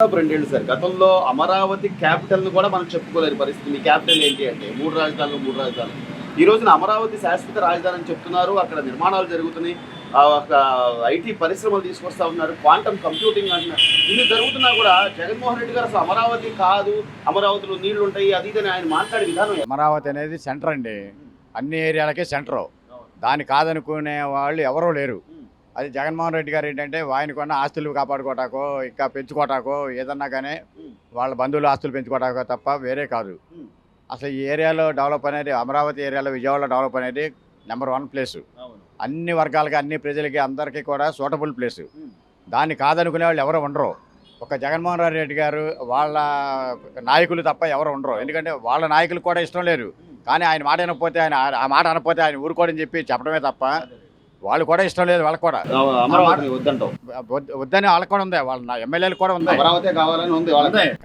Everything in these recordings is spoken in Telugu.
రెండేళ్ళు సార్ గతంలో అమరావతి క్యాపిటల్ను కూడా మనం చెప్పుకోలేని పరిస్థితి. మీ క్యాపిటల్ ఏంటి అంటే మూడు రాజధానులు. ఈ రోజున అమరావతి శాశ్వత రాజధాని అని చెప్తున్నారు. అక్కడ నిర్మాణాలు జరుగుతున్నాయి. ఒక ఐటీ పరిశ్రమలు తీసుకొస్తా ఉన్నారు. క్వాంటమ్ కంప్యూటింగ్ అంటున్నారు. ఇన్ని జరుగుతున్నా కూడా జగన్మోహన్ రెడ్డి గారు అసలు అమరావతి కాదు, అమరావతిలో నీళ్లు ఉంటాయి అది ఇది అని ఆయన మాట్లాడే విధానం. అమరావతి అనేది సెంటర్ అండి, అన్ని ఏరియాలకే సెంటరు. దాన్ని కాదనుకునే వాళ్ళు ఎవరూ లేరు. అది జగన్మోహన్ రెడ్డి గారు ఏంటంటే ఆయనకున్న ఆస్తులు కాపాడుకోవటాకో ఇంకా పెంచుకోవటాకో ఏదన్నా కానీ వాళ్ళ బంధువులు ఆస్తులు పెంచుకోవటాకో తప్ప వేరే కాదు. అసలు ఈ ఏరియాలో డెవలప్ అనేది, అమరావతి ఏరియాలో విజయవాడలో డెవలప్ అనేది నెంబర్ 1 ప్లేసు. అన్ని వర్గాలకి అన్ని ప్రజలకి అందరికీ కూడా సూటబుల్ ప్లేసు. దాన్ని కాదనుకునే వాళ్ళు ఎవరు ఉండరు. ఒక జగన్మోహన్ రెడ్డి గారు వాళ్ళ నాయకులు తప్ప ఎవరు ఉండరు. ఎందుకంటే వాళ్ళ నాయకులు కూడా ఇష్టం లేదు. కానీ ఆయన మాట అనకపోతే, ఆయన ఆ మాట అనకపోతే ఆయన ఊరుకోడని చెప్పి చెప్పడమే తప్ప వాళ్ళు కూడా ఇష్టం లేదు. వాళ్ళకి కూడా వద్దని వాళ్ళకి కూడా ఉంది, వాళ్ళ ఎమ్మెల్యేలు కూడా ఉంది, అమరావతి కావాలని ఉంది.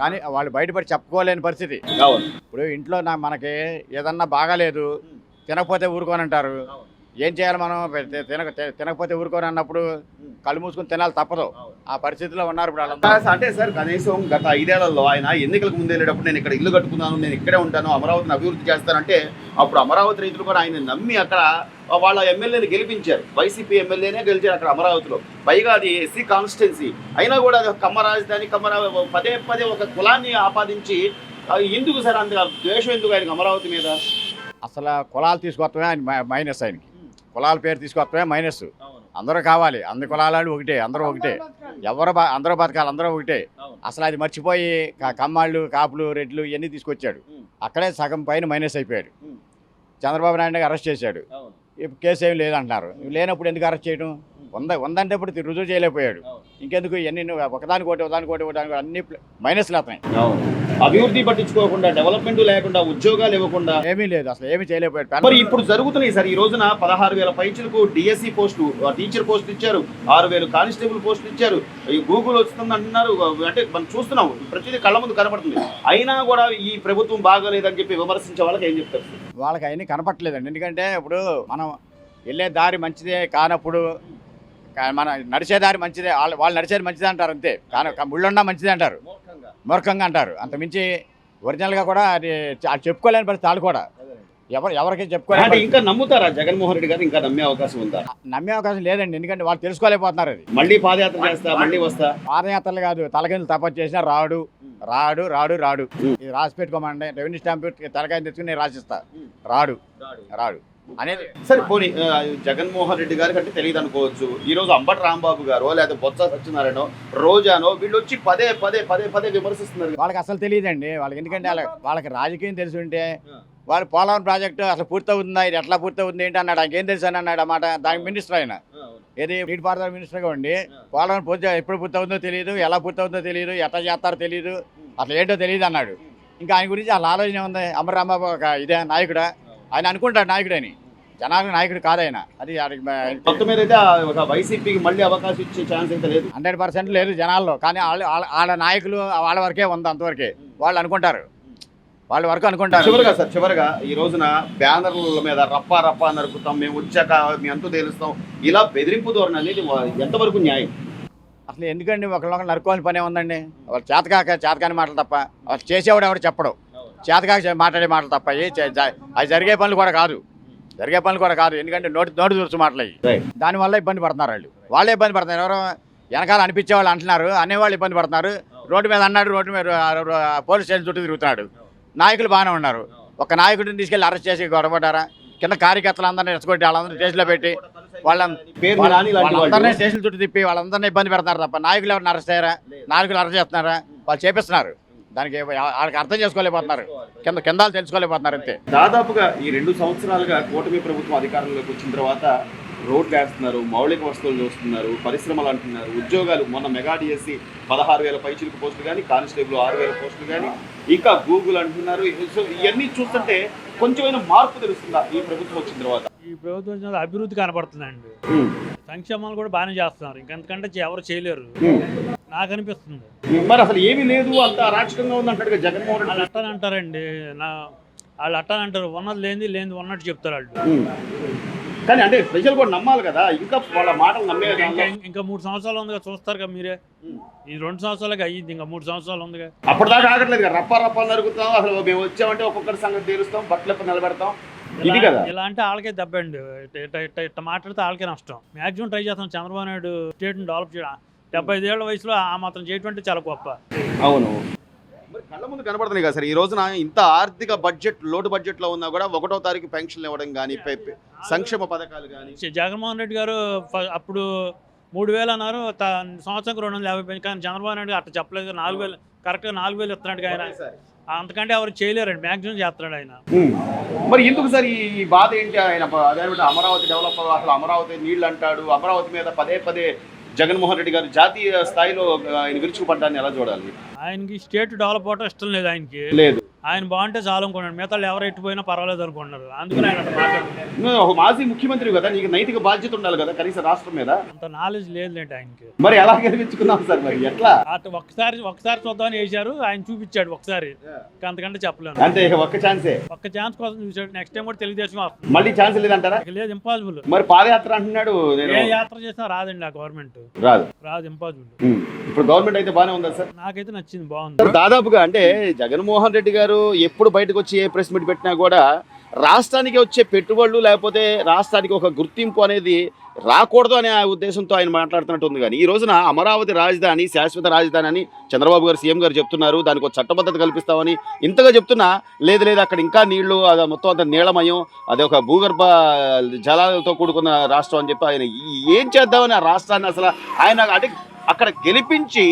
కానీ వాళ్ళు బయటపడి చెప్పుకోలేని పరిస్థితి. ఇప్పుడు ఇంట్లో మనకి ఏదన్నా బాగాలేదు, తినకపోతే ఊరుకోనంటారు. ఏం చేయాలి మనం? తినకపోతే ఊరుకోని అన్నప్పుడు కళ్ళు మూసుకొని తినాలి, తప్పదు. ఆ పరిస్థితిలో ఉన్నారు ఇప్పుడు వాళ్ళంతా. అంటే సార్ కనీసం గత 5 ఏళ్లలో ఆయన ఎన్నికలకు ముందు వెళ్ళేటప్పుడు నేను ఇక్కడ ఇల్లు కట్టుకున్నాను, నేను ఇక్కడే ఉంటాను, అమరావతిని అభివృద్ధి చేస్తానంటే అప్పుడు అమరావతి రైతులు కూడా ఆయన నమ్మి అక్కడ వాళ్ళ ఎమ్మెల్యేని గెలిపించారు. వైసీపీ ఎమ్మెల్యేనే గెలిచారు అక్కడ అమరావతిలో. పైగా అది ఎస్సీ కాన్స్టిట్యున్సీ అయినా కూడా అది కమ్మ రాజధాని, పదే పదే ఒక కులాన్ని ఆపాదించి ఎందుకు సార్ అంత ద్వేషం ఎందుకు ఆయనకు అమరావతి మీద? అసలు కులాలు తీసుకొస్తామే ఆయన మైనస్. ఆయనకి కులాల పేరు తీసుకొస్తామే మైనస్. అందరూ కావాలి, అందరు కులాలు ఒకటే, అందరూ ఒకటే, అందరూ బతకాలి, అందరూ ఒకటే. అసలు అది మర్చిపోయి కమ్మాళ్ళు, కాపులు, రెడ్లు ఇవన్నీ తీసుకొచ్చాడు. అక్కడే సగం పైన మైనస్ అయిపోయాడు. చంద్రబాబు నాయుడు అరెస్ట్ చేశాడు. ఇప్పుడు కేసు ఏమి లేదంటున్నారు. లేనప్పుడు ఎందుకు అరెస్ట్ చేయడం? ఉందంటే ఇప్పుడు రుజువు చేయలేకపోయాడు. ఇంకెందుకు ఇవన్నీ ఒకదానికోటి అన్ని మైనస్లు అవుతాయి. అభివృద్ధి పట్టించుకోకుండా, డెవలప్మెంట్ లేకుండా, ఉద్యోగాలు ఇవ్వకుండా ఏమీ లేదు, అసలు ఏమీ చేయలేకపోయాడు. మరి ఇప్పుడు జరుగుతున్నాయి సార్. ఈ రోజున 16,000 పైచులకు డిఎస్సి పోస్టు, టీచర్ పోస్ట్ ఇచ్చారు, 6,000 కానిస్టేబుల్ పోస్టులు ఇచ్చారు. ఈ గూగుల్ వస్తుంది అంటున్నారు. అంటే మనం చూస్తున్నాం, ప్రతిదీ కళ్ళ ముందు కనపడుతుంది. అయినా కూడా ఈ ప్రభుత్వం బాగోలేదని చెప్పి విమర్శించే వాళ్ళకి ఏం చెప్తారు? వాళ్ళకి అవన్నీ కనపట్లేదండి. ఎందుకంటే ఇప్పుడు మనం వెళ్ళే దారి మంచిదే కానప్పుడు, మన నడిచే దారి మంచిదే, వాళ్ళు నడిచేది మంచిదే అంటారు అంతే. కానీ ముళ్ళున్నా మంచిదే అంటారు, మూర్ఖంగా అంటారు. అంతమించి ఒరిజినల్గా కూడా అది చెప్పుకోలేని పరిస్థితి. వాళ్ళు కూడా ఎవరికి చెప్పుకోలేదు. ఇంకా నమ్ముతారా జగన్మోహన్ రెడ్డి గారు? ఇంకా నమ్మే అవకాశం ఉందా? నమ్మే అవకాశం లేదండి. ఎందుకంటే వాళ్ళు తెలుసుకోలేకపోతున్నారు. అది మళ్ళీ పాదయాత్ర చేస్తా, మళ్ళీ వస్తా. పాదయాత్రలు కాదు, తలకిందులు తపస్సు చేసినా రాడు రాడు రాడు రాడు. ఇది రాసి పెట్టుకోమండి, రెవెన్యూ స్టాంప్ తలకాయ తెచ్చుకుని నేను రాసిస్తా, రాడు రాడు అనేది. సరే పోనీ జగన్మోహన్ రెడ్డి గారికి అంటే తెలియదు అనుకోవచ్చు. ఈ రోజు అంబటి రాంబాబు గారో లేదా బొత్స సత్యనారాయణ, రోజానో వీళ్ళు వచ్చి పదే పదే విమర్శిస్తున్నారు. వాళ్ళకి అసలు తెలియదండి. వాళ్ళకి ఎందుకంటే వాళ్ళకి రాజకీయం తెలిసి ఉంటే వాళ్ళు పోలవరం ప్రాజెక్టు అసలు పూర్తవుతుందా, ఇది ఎట్లా పూర్తవుతుంది ఏంటి అన్నాడు. ఆయనకేం తెలుసు అని అన్నాడు అన్నమాట. దానికి మినిస్టర్ ఆయన, ఏది నీటిపారుదల మినిస్టర్గా ఉండి పోలవరం ఎప్పుడు పూర్తవుతుందో తెలియదు, ఎలా పూర్తవుతుందో తెలియదు, ఎట్లా చేస్తారో తెలియదు, అసలు ఏంటో తెలియదు అన్నాడు. ఇంకా ఆయన గురించి అసలు ఆలోచన ఉంది. అంబటి రాంబాబు ఒక ఇదే నాయకుడా? ఆయన అనుకుంటాడు నాయకుడు అని, జనాలకు నాయకుడు కాదైనా. అది మొత్తం మీద అయితే ఒక వైసీపీకి మళ్ళీ అవకాశం ఇచ్చే ఛాన్స్ అయితే లేదు, 100% లేదు జనాల్లో. కానీ వాళ్ళ నాయకులు వాళ్ళ వరకే ఉంది, అంతవరకే వాళ్ళు అనుకుంటారు, వాళ్ళ వరకు అనుకుంటారు. చివరిగా ఈ రోజున బ్యానర్ల మీద రప్పా నరుకుతాం, మేము వచ్చాక మీ అంతు తేలుస్తాం, ఇలా బెదిరింపు ధోరణి అనేది ఎంతవరకు న్యాయం? అసలు ఎందుకండి ఒకళ్ళొకరు నరుకోవాలని పనే ఉందండి? వాళ్ళు చేతకాని మాటలు తప్ప, వాళ్ళు చేసేవాడు ఎవరు చెప్పడం, చేతకాక మాట్లాడే మాటలు తప్ప అవి జరిగే పనులు కూడా కాదు. ఎందుకంటే నోటి దూర్చు మాటలు అయ్యి, దానివల్ల ఇబ్బంది పడుతున్నారు. వాళ్ళే ఇబ్బంది పడుతున్నారు. ఎవరో వెనకాల అనిపించే వాళ్ళు అంటున్నారు, అనేవాళ్ళు ఇబ్బంది పడుతున్నారు. రోడ్డు మీద అన్నాడు, రోడ్డు మీద పోలీస్ స్టేషన్ చుట్టూ తిరుగుతున్నాడు. నాయకులు బాగానే ఉన్నారు. ఒక నాయకుడిని తీసుకెళ్ళి అరెస్ట్ చేసి గొడవపడ్డారా? కింద కార్యకర్తలు అందరినీ రెచ్చగొట్టి వాళ్ళందరూ స్టేషన్లో పెట్టి వాళ్ళందరినీ స్టేషన్ చుట్టూ తిప్పి వాళ్ళందరినీ ఇబ్బంది పెడతారు తప్ప నాయకులు ఎవరిని అరెస్ట్ అయ్యారా? నాయకులు అరెస్ట్ చేస్తున్నారా? వాళ్ళు చేపిస్తున్నారు. దానికి వాళ్ళకి అర్థం చేసుకోలేకపోతున్నారు, కిందాలు తెలుసుకోలేకపోతున్నారు అంతే. దాదాపుగా ఈ 2 సంవత్సరాలుగా కూటమి ప్రభుత్వం అధికారంలోకి వచ్చిన తర్వాత రోడ్లు వేస్తున్నారు, మౌలిక వస్తువులు చూస్తున్నారు, పరిశ్రమలు అంటున్నారు, ఉద్యోగాలు. మొన్న మెగా డిఎస్సి 16,000 పైచిలకు పోస్టులు కానీ, కానిస్టేబుల్ 6,000 పోస్టులు కానీ, ఇంకా గూగుల్ అంటున్నారు. ఇవన్నీ చూస్తుంటే కొంచెమైనా మార్పు తెలుస్తుందా ఈ ప్రభుత్వం వచ్చిన తర్వాత? ఈ ప్రభుత్వం వచ్చిన అభివృద్ధి కనపడుతుందండి. సంక్షేమాలు కూడా బాగానే చేస్తున్నారు. ఇంకంతకంటే ఎవరు చేయలేరు నాకు అనిపిస్తుంది. మరి అసలు ఏమీ లేదు, అంత అరాచకంగా ఉంది అంటాడు జగన్మోహన్ రెడ్డి. వాళ్ళు అట్టానంటారండి, వాళ్ళు అట్టానంటారు. ఉన్నది లేనిది ఉన్నట్టు చెప్తారు వాళ్ళు. కానీ అంటే ప్రజలు కూడా నమ్మాలి కదా, ఇంకా వాళ్ళ మాటలు నమ్మే ఇంకా 3 సంవత్సరాలు ఉందిగా, చూస్తారు కదా మీరే. ఈ 2 సంవత్సరాలకి అయ్యింది, ఇంకా 3 సంవత్సరాలు ఉందిగా. అప్పటిదాకా ఆగట్లేదు కదా, రప్ప నరుగుతాం, అసలు మేము వచ్చామంటే ఒక్కొక్కరి సంగతి తీరుస్తాం, బట్టలు నిలబెడతాం, ఇది కదా. ఇలా అంటే వాళ్ళకే దెబ్బండి, ఇట్లా మాట్లాడితే వాళ్ళకే నష్టం. మాక్సిమం ట్రై చేస్తాం చంద్రబాబు నాయుడు స్టేట్ని డెవలప్ చేయడం. 75 ఏళ్ల వయసులో ఆ మాత్రం చేయటం అంటే చాలా గొప్ప. అవును, మరి కళ్ళ ముందు కనబడుతున్నాయి కదా సార్. ఈ రోజున ఇంత ఆర్థిక బడ్జెట్ లోటు బడ్జెట్లో ఉన్నా కూడా 1వ తారీఖు పెన్షన్లు ఇవ్వడం కానీ, సంక్షేమ పథకాలు కానీ. జగన్మోహన్ రెడ్డి గారు అప్పుడు 3000 అన్నారు, సంవత్సరం 250 పెంచి. కానీ చంద్రబాబు నాయుడు అట్లా చెప్పలేదు, 4000 కరెక్ట్గా 4000 ఇస్తున్నాడు ఆయన. అంతకంటే ఎవరు చేయలేరండి, మ్యాక్సిమం చేస్తున్నాడు ఆయన. మరి ఎందుకు సార్ ఈ బాధ ఏంటి? ఆయన అదే అమరావతి డెవలప్, అసలు అమరావతి నీళ్ళు అంటాడు, అమరావతి మీద పదే జగన్మోహన్ రెడ్డి గారు జాతీయ స్థాయిలో ఆయన విరుచుకుపడ్డాన్ని ఎలా చూడాలి? ఆయనకి స్టేట్ డెవలప్ అవటం ఇష్టం లేదు ఆయనకి. లేదు, ఆయన బాగుంటే చాలు అనుకున్నాడు, మిగతా ఎవరు ఎట్టిపోయినా పర్వాలేదు అనుకున్నారు. అందుకని ఆయన మాట్లాడుతున్నారు. ఒక మాజీ ముఖ్యమంత్రి కదా, నీకు నైతిక బాధ్యత ఉండాలి కదా కనీసం రాష్ట్రం మీద. అంత నాలెడ్జ్ లేదులేంటి ఆయనకి. మరి ఎలా గెలిపించుకున్నాం సార్, మరి ఎట్లా? అటు ఒకసారి చూద్దామని వేశారు, ఆయన చూపించాడు ఒకసారి, అంతకంటే చెప్పలేను. అంతే, ఒక్క ఛాన్స్ కోసం చూసాడు. నెక్స్ట్ టైం కూడా తెలుగుదేశం మళ్ళీ ఛాన్స్ లేదంటారా? లేదు, ఇంపాసిబుల్. మరి పాదయాత్ర అంటున్నాడు, ఏ యాత్ర చేసినా రాదండి ఆ గవర్నమెంట్, రాదు, ఇంపాసిబుల్. ఇప్పుడు గవర్నమెంట్ అయితే బాగానే ఉందా సార్? నాకైతే నచ్చింది, బాగుంది. దాదాపుగా అంటే జగన్మోహన్ రెడ్డి గారు ఎప్పుడు బయటకు వచ్చి ఏ ప్రెస్ మీట్ పెట్టినా కూడా రాష్ట్రానికి వచ్చే పెట్టుబడులు, లేకపోతే రాష్ట్రానికి ఒక గుర్తింపు అనేది రాకూడదు అనే ఉద్దేశంతో ఆయన మాట్లాడుతున్నట్టు ఉంది. కానీ ఈ రోజున అమరావతి రాజధాని, శాశ్వత రాజధాని అని చంద్రబాబు గారు, సీఎం గారు చెప్తున్నారు. దానికి ఒక చట్టబద్ధత కల్పిస్తామని ఇంతగా చెప్తున్నా, లేదు అక్కడ ఇంకా నీళ్లు, అది మొత్తం అంత నీళమయం, అది ఒక భూగర్భ జలాలతో కూడుకున్న రాష్ట్రం అని చెప్పి ఆయన ఏం చేద్దామని ఆ రాష్ట్రాన్ని అసలు ఆయన అంటే అక్కడ గెలిపించి,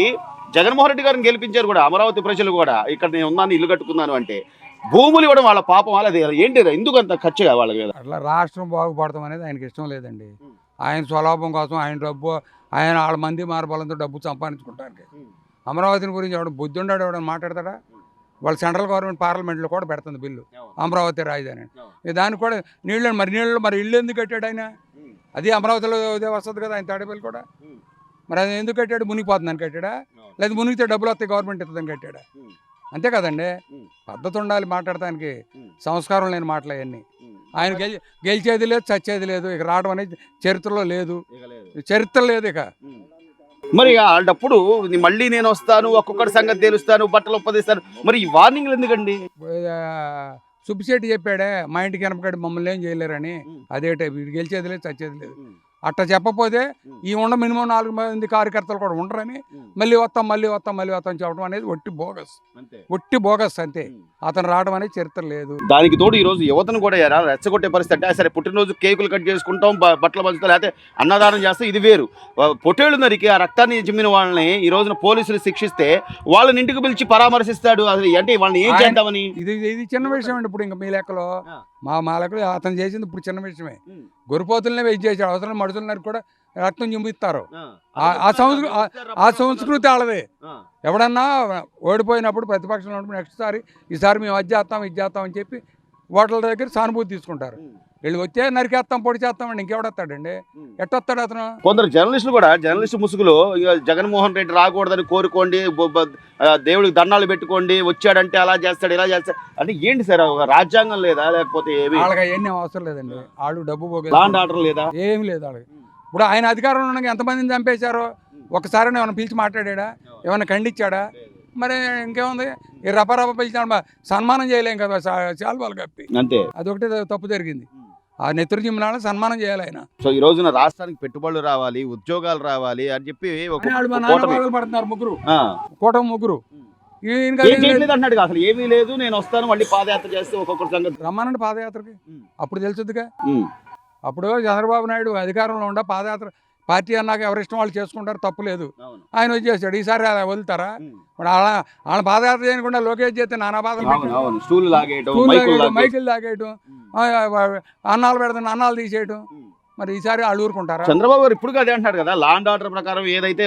జగన్మోహన్ రెడ్డి గారిని గెలిపించారు కూడా అమరావతి ప్రజలు కూడా. ఇక్కడ నేను ఉన్నాను, ఇల్లు కట్టుకున్నాను అంటే భూములు ఇవ్వడం వాళ్ళ పాపం, వాళ్ళది ఏంటి, ఎందుకు అంత ఖర్చుగా వాళ్ళ మీద? అట్లా రాష్ట్రం బాగుపడతాం అనేది ఆయనకి ఇష్టం లేదండి. ఆయన స్వలాభం కోసం, ఆయన డబ్బు, ఆయన వాళ్ళ మంది మార్బలంతో డబ్బు సంపాదించుకుంటానికి. అమరావతిని గురించి ఎవడు బుద్ధి ఉన్నాడు, ఎవడని మాట్లాడతాడా? వాళ్ళు సెంట్రల్ గవర్నమెంట్ పార్లమెంట్లో కూడా పెడుతుంది బిల్లు, అమరావతి రాజధాని. దానికి కూడా నీళ్ళు మరి ఇల్లు ఎందుకు కట్టాడు ఆయన? అది అమరావతిలో వస్తుంది కదా ఆయన తాడేపల్లి కూడా. మరి అది ఎందుకు కట్టాడు? మునిగిపోతుందని కట్టాడా, లేదా మునిగితే డబ్బులు వస్తాయి గవర్నమెంట్ ఇస్తుందని కట్టాడా? అంతే కదండి, పద్ధతి ఉండాలి మాట్లాడటానికి, సంస్కారం లేని మాటలు అవన్నీ. ఆయన గెలిచేది లేదు, చచ్చేది లేదు, ఇక రావడం అనేది చరిత్రలో లేదు, చరిత్ర లేదు ఇక. మరి అలాంటప్పుడు మళ్ళీ నేను వస్తాను, ఒక్కొక్కటి సంగతి తెలుస్తాను, బట్టలు ఒప్పదిస్తాను, మరి ఈ వార్నింగ్లు ఎందుకండి? సుబ్బిశెట్టి చెప్పాడే, మా ఇంటికి వెనపకాడు మమ్మల్ని ఏం చేయలేరని. అదే టైప్, వీడు గెలిచేది లేదు, చచ్చేది లేదు. అట్లా చెప్పకపోతే ఈ మినిమం 4 మంది కార్యకర్తలు కూడా ఉండరని మళ్ళీ వస్తాం చెప్పడం అనేది ఒట్టి బోగస్ అంతే. అతను రావడం అనేది చరిత్ర లేదు. దానికి తోడు ఈ రోజు యువతను కూడా రెచ్చగొట్టే పరిస్థితి. అంటే సరే పుట్టినరోజు కేకులు కట్ చేసుకుంటాం, బట్టలు పంచుతాం, లేకపోతే అన్నదానం చేస్తాం, ఇది వేరు. పొట్టేళ్ళు నరికి ఆ రక్తాన్ని జిమ్మిన వాళ్ళని ఈ రోజున పోలీసులు శిక్షిస్తే వాళ్ళని ఇంటికి పిలిచి పరామర్శిస్తాడు. అసలు అంటే వాళ్ళని ఏం చేద్దామని? ఇది చిన్న విషయం అండి. ఇప్పుడు ఇంకా మీ లెక్కలో మా లెక్కలో అతను చేసింది ఇప్పుడు చిన్న విషయమే. గొర్రెపోతులనే వెయిట్ చేశాడు, అవసరం మడుతున్నారు కూడా రక్తం చింపిస్తారు. ఆ సంస్కృతి వాళ్ళది. ఎవడన్నా ఓడిపోయినప్పుడు ప్రతిపక్షంలో ఉన్నప్పుడు నెక్స్ట్ ఈసారి మేము అది చేస్తాం అని చెప్పి ఓటర్ల దగ్గర సానుభూతి తీసుకుంటారు. వీళ్ళు వచ్చే నరికేస్తాం, పొడి చేస్తామండి, ఇంకెవడొస్తాడండి? ఎట్టొస్తాడు అతను? కొందరు జర్నలిస్టులు కూడా జర్నలిస్ట్ ముసుగులో జగన్మోహన్ రెడ్డి రాకూడదని కోరుకోండి, దేవుడికి దండాలు పెట్టుకోండి, వచ్చాడంటే అలా చేస్తాడు, ఇలా చేస్తాడు అంటే ఏంటి సార్? రాజ్యాంగం లేదా, లేకపోతే వాళ్ళకి అవన్నీ అవసరం లేదండి. వాళ్ళు డబ్బు పోగే లాండ్ ఆర్డర్ లేదా, ఏమి లేదు వాళ్ళకి. ఇప్పుడు ఆయన అధికారంలో ఉండగా ఎంతమందిని చంపేశారు? ఒకసారి ఏమైనా పిలిచి మాట్లాడా, ఏమైనా ఖండించాడా? మరి ఇంకేముంది, ఈ రప పిలిచిన సన్మానం చేయలేం కదా శాల్వాలు కప్పి. అంతే, అదొకటి తప్పు జరిగింది. ఆ నెత్తురు జిమ్నాలను సన్మానం చేయాలి ఆయన. సో ఈ రోజున రాష్ట్రానికి పెట్టుబడులు రావాలి, ఉద్యోగాలు రావాలి అని చెప్పి పడుతున్నారు కూటమి ముగ్గురు. అన్నాడు అసలు ఏమీ లేదు, నేను వస్తాను మళ్ళీ పాదయాత్ర చేస్తే ఒక్కొక్కరి సంగతి రమ్మనండి పాదయాత్రకి, అప్పుడు తెలుసుద్దిగా. అప్పుడు చంద్రబాబు నాయుడు అధికారంలో ఉండ పాదయాత్ర, పార్టీ అన్నాక ఎవరిష్టం వాళ్ళు చేసుకుంటారు, తప్పు లేదు. ఆయన వచ్చేసాడు, ఈసారి అలా వదులుతారా? వాళ్ళ పాదయాత్ర చేయకుండా లోకేష్ చేస్తే నానా బాధలు, మైకులు లాగేయటం, అన్నాలు పెడతాను, అన్నాలు తీసేయటం. మరి ఈసారి వాళ్ళు ఊరుకుంటారా? చంద్రబాబు గారు ఇప్పుడు అదే అంటాడు కదా, లాండ్ ఆర్డర్ ప్రకారం ఏదైతే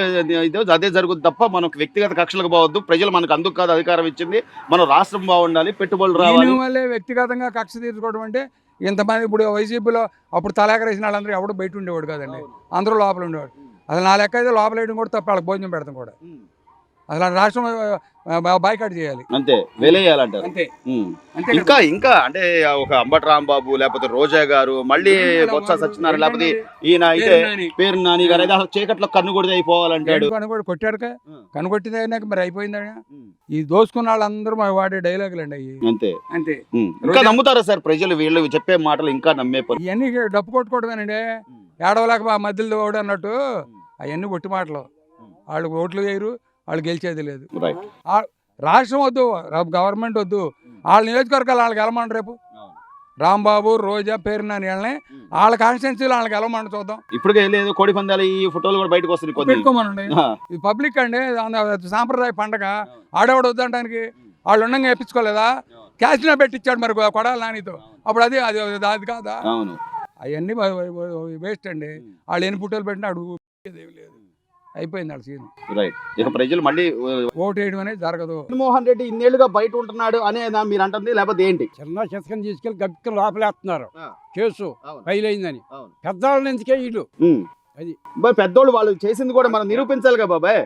అదే జరుగుతుంది తప్ప మనకు వ్యక్తిగత కక్షలకు పోవద్దు, ప్రజలు మనకు అందుకు కాదు అధికారం ఇచ్చింది, మనం రాష్ట్రం బాగుండాలి, పెట్టుబడులు రావాలి. వల్లే వ్యక్తిగతంగా కక్ష తీర్చుకోవడం అంటే ఇంతమంది ఇప్పుడు వైసీపీలో అప్పుడు తలాకరేసిన వాళ్ళందరూ ఎవడు బయట ఉండేవాడు కదండి, అందరూ లోపల ఉండేవాడు. అసలు నా లెక్క అయితే లోపల వేయడం కూడా తప్ప, వాళ్ళకి భోజనం పెడతాం కూడా. అసలు రాష్ట్రం బాయ్కాట్ చేయాలి అంతే వెలేయాలంటారు. అంతే ఉమ్. అంతే ఇంకా అంటే ఒక అంబటి రాంబాబు లేకపోతే రోజా గారు మళ్ళీ బొత్స సత్యనారాయణ లేకపోతే ఈయన అయితే పేరు నాని గారు అయితే అసలు చీకట్లో కన్ను కొడితే అయిపోవాలంటాడు. కనుగొట్టి కొట్టాడుక కనుగొట్టింది అయినాక మరి అయిపోయిందా ఈ దోసుకున్న వాళ్ళందరూ మా వాడే డైలాగులు అండి అవి అంతే అంతే. ఇంకా నమ్ముతారా సార్ ప్రజలు వీళ్ళు చెప్పే మాటలు ఇంకా నమ్మే పని? ఇవన్నీ డప్పు కొట్టుకోవడమేనండి, ఏడవలేక మా మధ్యలో ఓడు అన్నట్టు అవన్నీ ఒట్టి మాటలు. వాళ్ళు ఓట్లు వేయరు, వాళ్ళు గెలిచేది లేదు. రైట్. రాష్ట్రం వద్దు, గవర్నమెంట్ వద్దు, వాళ్ళ నియోజకవర్గాలు వాళ్ళకి వెళ్ళమండి. రేపు రాంబాబు రోజా పేరు నాని వాళ్ళని వాళ్ళ కాన్స్టిట్యున్సీలో వాళ్ళకి వెళ్ళమండి చూద్దాం. ఇప్పటికే లేదు కోడి పందాలు ఈ ఫోటోలు కూడా బయటకు వస్తున్నాయి కొన్ని. పెట్టుకోమనండి, ఇది పబ్లిక్ అండి, సాంప్రదాయ పండగ. ఆడేవాడు వద్దంటానికి వాళ్ళు ఉండగా వేయించుకోలేదా? క్యాష్లో పెట్టించాడు మరి కొడాలి నానితో, అప్పుడు అది అది అది కాదా? అవన్నీ వేస్ట్ అండి. వాళ్ళు ఎన్ని ఫోటోలు పెట్టినా అడుగు లేదు, అయిపోయింది వాళ్ళ సీన్. రైట్. ఇక ప్రజలు మళ్ళీ ఓటు వేయడం అనేది జరగదు. జగన్మోహన్ రెడ్డి ఇన్నేళ్లుగా బయట ఉంటున్నాడు అనేదా మీరు అంటుంది, లేకపోతే ఏంటి? చిన్న చితకని తీసుకెళ్లి గబ్బికలు లోపలేస్తున్నారు, కేసు అవును. ఫైల్ అయిందని. అవును. పెద్దవాళ్ళని ఎందుకే వీళ్ళు అది. పెద్దోళ్ళు వాళ్ళు చేసింది కూడా మనం నిరూపించాలి కదా బాబాయ్.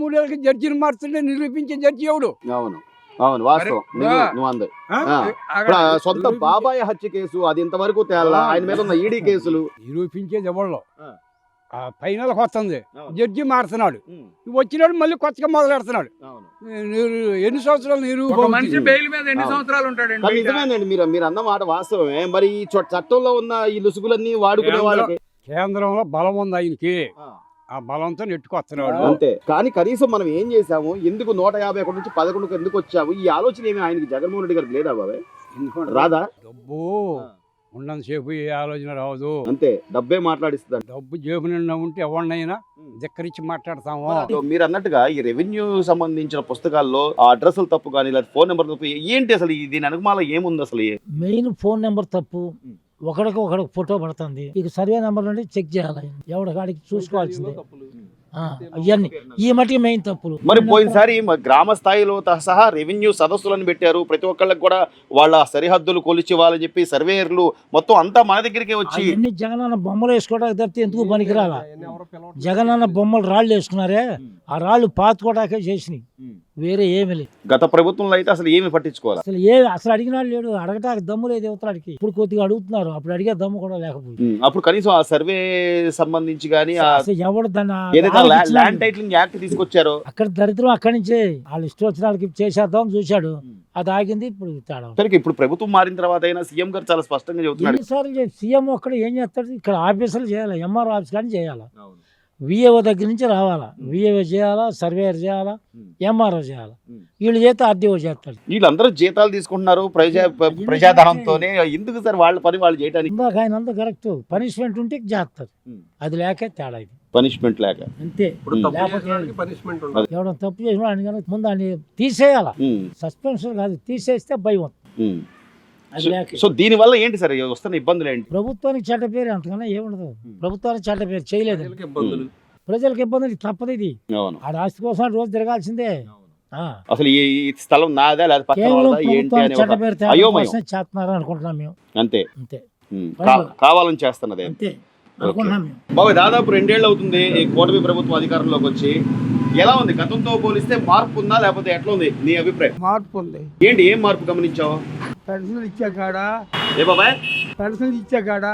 మూడేళ్ళకి జడ్జిని మారుతుంటే నిరూపించే జడ్జి ఎవడు? అవును అవును వాస్తవం. నువ్వు అంది సొంత బాబాయ్ హత్య కేసు అది ఇంతవరకు తేలా, ఆయన మీద ఉన్న ఈడీ కేసులు నిరూపించేది ఎవళ్ళు? ఫైనల్ వస్తుంది, జడ్జి మారుతున్నాడు, వచ్చినాడు మళ్ళీ కొత్తగా మొదలెడుతున్నాడు. ఎన్ని సంవత్సరాలు మనిషి బెయిల్ మీద ఎన్ని సంవత్సరాలు ఉంటాడండి? నిజమేనండి, మీరు అన్న మాట వాస్తవమే. మరి ఈ చట్టంలో ఉన్న ఈ లుసుగులన్నీ వాడుకునే వాళ్ళకి కేంద్రంలో బలం ఉంది ఆయనకి, ఆ బలంతో నెట్టుకొస్తున్నాడు అంతే. కానీ కనీసం మనం ఏం చేసాము, ఎందుకు 151 నుంచి 11కు ఎందుకు వచ్చాము, ఈ ఆలోచన ఏమి ఆయనకి జగన్మోహన్ రెడ్డి గారికి లేదా బాబాయ్? రాదా? డబ్బు ఉన్నంతసేపు ఏ ఆలోచన రావదు, అంతే. డబ్బే మాట్లాడిస్తుంది. డబ్బు జేబు నిండా ఉంటే ఎవరినైనా ధిక్కరించి మాట్లాడతాము. మీరు అన్నట్టుగా ఈ రెవెన్యూ సంబంధించిన పుస్తకాల్లో ఆ అడ్రస్లు తప్పు కానీ లేదా ఫోన్ నెంబర్ తప్పు ఏంటి అసలు? దీని అనుమానం ఏముంది అసలు? మెయిన్ ఫోన్ నెంబర్ తప్పు, ఒకడికి ఫోటో పడుతుంది. ఇక సర్వే నెంబర్ నుండి చెక్ చేయాలి, ఎవడికాడికి చూసుకోవాల్సిందే. ఇవన్నీ ఈ మటుకు మెయిన్ తప్పులు. మరి పోయినసారి గ్రామ స్థాయిలో సహా రెవెన్యూ సదస్సులను పెట్టారు, ప్రతి ఒక్కళ్ళకి కూడా వాళ్ళ సరిహద్దులు కొలిచి వాళ్ళని చెప్పి సర్వేయర్లు మొత్తం అంతా మన దగ్గరికి వచ్చి అన్ని జగనన్న బొమ్మలు వేసుకోవడానికి తప్పితే ఎందుకు పనికిరాలా? జగనన్న బొమ్మలు రాళ్ళు వేసుకున్నారే, ఆ రాళ్ళు పాతుకోవడానికే చేసినాయి, వేరే ఏమి లేదు. గత ప్రభుత్వంలో అయితే అసలు ఏమి పట్టించుకోవాలి, అసలు అడిగినాడు లేడు, అడగటానికి దమ్ము లేదు యువతరాడికి. ఇప్పుడు కొద్దిగా అడుగుతున్నారు, అప్పుడు అడిగే దమ్ము కూడా లేకపోయింది. అప్పుడు కనీసం ఆ సర్వే సంబంధించి కానీ ఎవడు ఏదైతే ల్యాండ్ టైటిలింగ్ యాక్ట్ తీసుకొచ్చారో అక్కడ దరిద్రం అక్కడి నుంచే వాళ్ళు ఇష్టం వచ్చిన వాళ్ళకి చేసేద్దాం చూశాడు, అది ఆగింది. ఇప్పుడు తేడా ఇప్పుడు ప్రభుత్వం మారిన తర్వాత అయినా సీఎం గారు చాలా స్పష్టంగా చెబుతున్నాడు. ఎన్నిసార్లు సీఎం ఒక్కడ ఏం చేస్తాడు? ఇక్కడ ఆఫీసులు చేయాలి, ఎంఆర్ఓ ఆఫీస్ కానీ చేయాలా, విఏఓ దగ్గర నుంచి రావాలా, విఏఓ చేయాలా, సర్వేయర్ చేయాలా, ఎంఆర్ఓ చేయాలా, వీళ్ళు చేస్తే ఆర్డీఓ చేస్తాడు. వీళ్ళందరూ జీతాలు తీసుకుంటున్నారు ప్రజాధనంతోనే, ఎందుకు సార్ వాళ్ళ పని వాళ్ళు చేయడానికి? ఇందాక ఆయన అంతా కరెక్ట్, పనిష్మెంట్ ఉంటే చేస్తారు, అది లేక తేడా ఇది. పనిష్మెంట్ లేక అంతే. ఎవడో తప్పు చేసిన ఆయన కనుక ముందు ఆయన తీసేయాలా, సస్పెన్షన్ కాదు, తీసేస్తే భయం. సో దీని వల్ల ఏంటి సార్ వస్తున్న ఇబ్బందులు ఏంటి? ప్రభుత్వానికి చెడ్డ పేరు, అంతకన్నా ఏముండదు. ప్రభుత్వానికి చెడ్డ పేరు చేయలేదు, ప్రజలకు ఇబ్బందులు తప్పదు. ఇది ఆడ ఆస్తి కోసం రోజు తిరగాల్సిందే. అసలు ఈ స్థలం నాదా లేదా చెడ్డ పేరు చేస్తున్నారు అనుకుంటున్నాం మేము. అంతే అంతే, కావాలని చేస్తున్నది అంతే అనుకుంటున్నాం మేము. బాబు దాదాపు 2 ఏళ్ళు అవుతుంది ఈ కూటమి ప్రభుత్వం అధికారంలోకి వచ్చి. ఎలా ఉంది? గతంతో పోలిస్తే మార్పు ఉందా లేకపోతే ఎట్లా ఉంది నీ అభిప్రాయం? మార్పు ఉంది. ఏంటి, ఏం మార్పు గమనించావు? పెన్షన్ ఇచ్చే కాడ, ఏ బాబాయ్ పెన్షన్ ఇచ్చే కాడ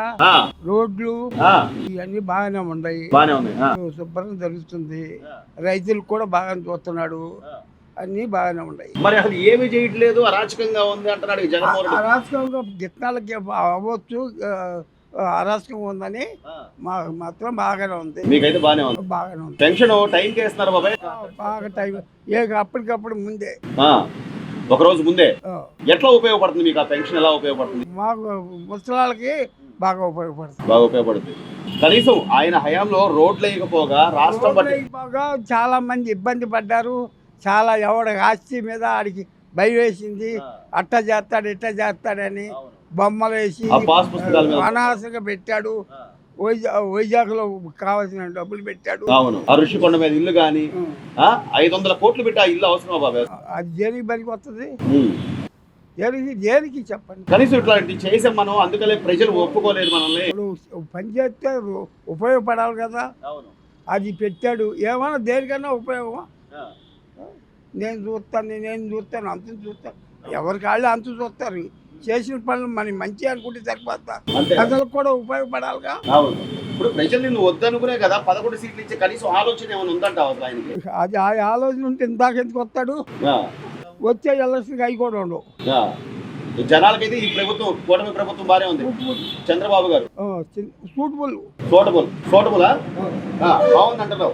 రోడ్లు ఇవన్నీ బాగానే ఉన్నాయి, బాగానే ఉంది, శుభ్రంగా జరుగుతుంది, రైతులకు కూడా బాగా చూస్తున్నాడు, అన్ని బాగానే ఉన్నాయి. మరి అసలు ఏమి చేయట్లేదు, అరాచకంగా ఉంది అంటున్నాడు జగన్మోహన్ రెడ్డి. అరాచకంగా గిట్నాలకి అవ్వచ్చు, అరాచకంగా ఉందని మాత్రం బాగానే ఉంది. మీకైతే బాగానే ఉంది? బాగానే ఉంది. పెన్షన్ టైం కి వేస్తున్నారు బాబాయ్? బాగా టైం అప్పటికప్పుడు ముందే, ఒక రోజు ముందే. ఎట్లా ఉపయోగపడుతుంది మీకు ఆ పెన్షన్? ఎలా ఉపయోగపడుతుంది? మాకు ముసలాళ్ళకి బాగా ఉపయోగపడుతుంది. బాగా ఉపయోగపడుతుంది. కనీసం ఆయన హయాంలో రోడ్లు వేయకపోగా రాష్ట్రం చాలా మంది ఇబ్బంది పడ్డారు. చాలా ఎవడ ఆస్తి మీద ఆడికి భయం వేసింది, అట్ట చేస్తాడు ఇట్ట చేస్తాడని బొమ్మలు వేసి అనాసగా పెట్టాడు. వైజాగ్లో కావాల్సిన డబ్బులు పెట్టాడు. అవును, ఋషికొండ మీద ఇల్లు గాని 500 కోట్లు పెట్టి ఆ ఇల్లు అవసరమా బాబాయ్? అది దేనికి పనికి వస్తుంది? దేనికి చెప్పండి? కనీసం ఇట్లాంటి చేసే మనం, అందుకనే ప్రజలు ఒప్పుకోలేదు మనల్ని. పని చేస్తే ఉపయోగపడాలి కదా. అది పెట్టాడు, ఏమన్నా దేనికన్నా ఉపయోగం. నేను చూస్తాను అంత చూస్తాను, ఎవరికి వాళ్ళు అంత చూస్తారు. చేసిన పనులు మనకి మంచి అనుకుంటే సరిపోతా, ప్రజలకు కూడా ఉపయోగపడాలిగా. అవును. ఇప్పుడు ప్రజల్ని నువ్వు వద్దనుకునే కదా 11 సీట్లు ఇచ్చే కనీసం ఆలోచన ఏమైనా ఉందంటావు అసలు ఆయనకి? అది ఆ ఆలోచన ఉంటే ఇందాక ఎందుకు వస్తాడు? ఆ, వచ్చే ఎలక్షన్కి అవి కూడా ఉండవు. ఆ. జనాలకైతే ఈ ప్రభుత్వం, కూటమి ప్రభుత్వం బాగానే ఉంది. చంద్రబాబు గారు సూటబుల్ బాగుంది అంటున్నావు.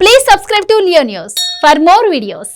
Please subscribe to Leo News for more videos.